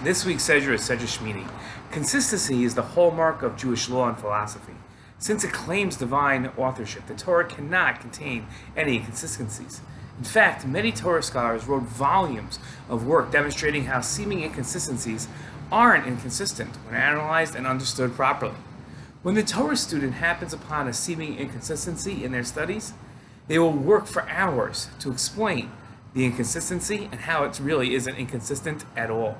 This week's Sedra is Sedra Shemini. Consistency is the hallmark of Jewish law and philosophy. Since it claims divine authorship, the Torah cannot contain any inconsistencies. In fact, many Torah scholars wrote volumes of work demonstrating how seeming inconsistencies aren't inconsistent when analyzed and understood properly. When the Torah student happens upon a seeming inconsistency in their studies, they will work for hours to explain the inconsistency and how it really isn't inconsistent at all.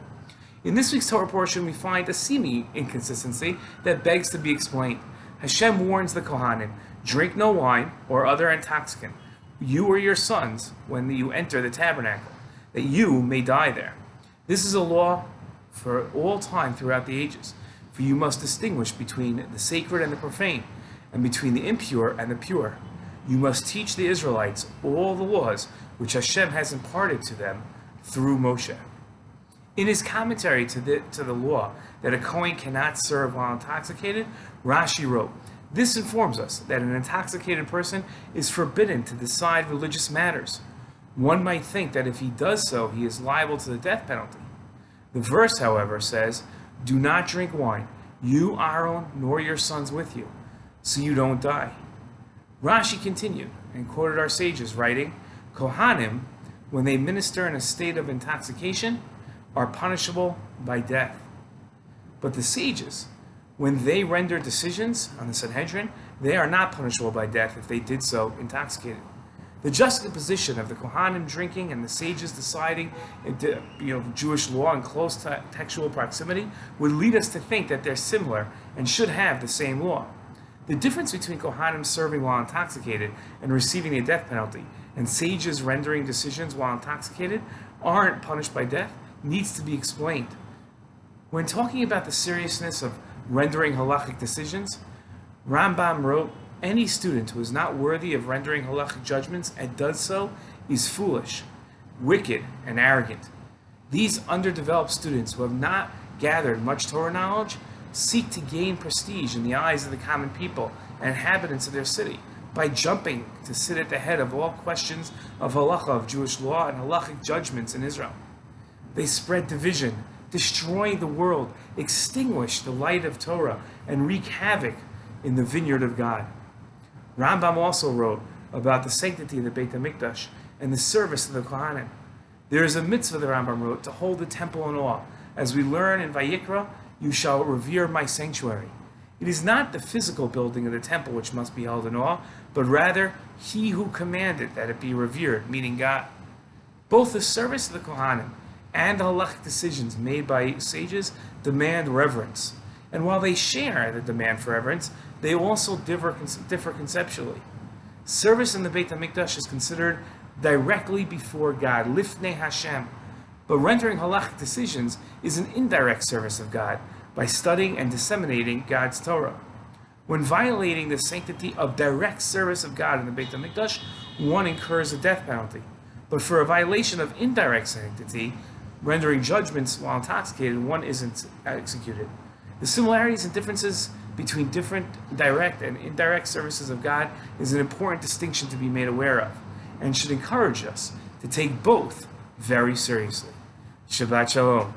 In this week's Torah portion, we find a seeming inconsistency that begs to be explained. Hashem warns the Cohanim, drink no wine or other intoxicant, you or your sons, when you enter the tabernacle, that you may die there. This is a law for all time throughout the ages, for you must distinguish between the sacred and the profane, and between the impure and the pure. You must teach the Israelites all the laws which Hashem has imparted to them through Moshe. In his commentary to the law that a Kohen cannot serve while intoxicated, Rashi wrote, "This informs us that an intoxicated person is forbidden to decide religious matters. One might think that if he does so, he is liable to the death penalty. The verse, however, says, 'Do not drink wine, you, Aaron, nor your sons with you, so you don't die.'" Rashi continued and quoted our sages, writing, "Cohanim, when they minister in a state of intoxication, are punishable by death. But the sages, when they render decisions on the Sanhedrin, they are not punishable by death if they did so intoxicated." The juxtaposition of the Cohanim drinking and the sages deciding Jewish law in close textual proximity would lead us to think that they're similar and should have the same law. The difference between Cohanim serving while intoxicated and receiving a death penalty, and sages rendering decisions while intoxicated aren't punished by death, needs to be explained. When talking about the seriousness of rendering halachic decisions, Rambam wrote, "Any student who is not worthy of rendering halachic judgments and does so is foolish, wicked, and arrogant. These underdeveloped students who have not gathered much Torah knowledge seek to gain prestige in the eyes of the common people and inhabitants of their city by jumping to sit at the head of all questions of halacha, of Jewish law, and halachic judgments in Israel. They spread division, destroy the world, extinguish the light of Torah, and wreak havoc in the vineyard of God." Rambam also wrote about the sanctity of the Beit Hamikdash and the service of the Cohanim. There is a mitzvah, the Rambam wrote, to hold the temple in awe. As we learn in Vayikra, "You shall revere my sanctuary." It is not the physical building of the temple which must be held in awe, but rather he who commanded that it be revered, meaning God. Both the service of the Cohanim and the halachic decisions made by sages demand reverence. And while they share the demand for reverence, they also differ conceptually. Service in the Beit Hamikdash is considered directly before God, lifnei Hashem. But rendering halachic decisions is an indirect service of God by studying and disseminating God's Torah. When violating the sanctity of direct service of God in the Beit Hamikdash, one incurs a death penalty. But for a violation of indirect sanctity, rendering judgments while intoxicated, one isn't executed. The similarities and differences between different direct and indirect services of God is an important distinction to be made aware of, and should encourage us to take both very seriously. Shabbat Shalom.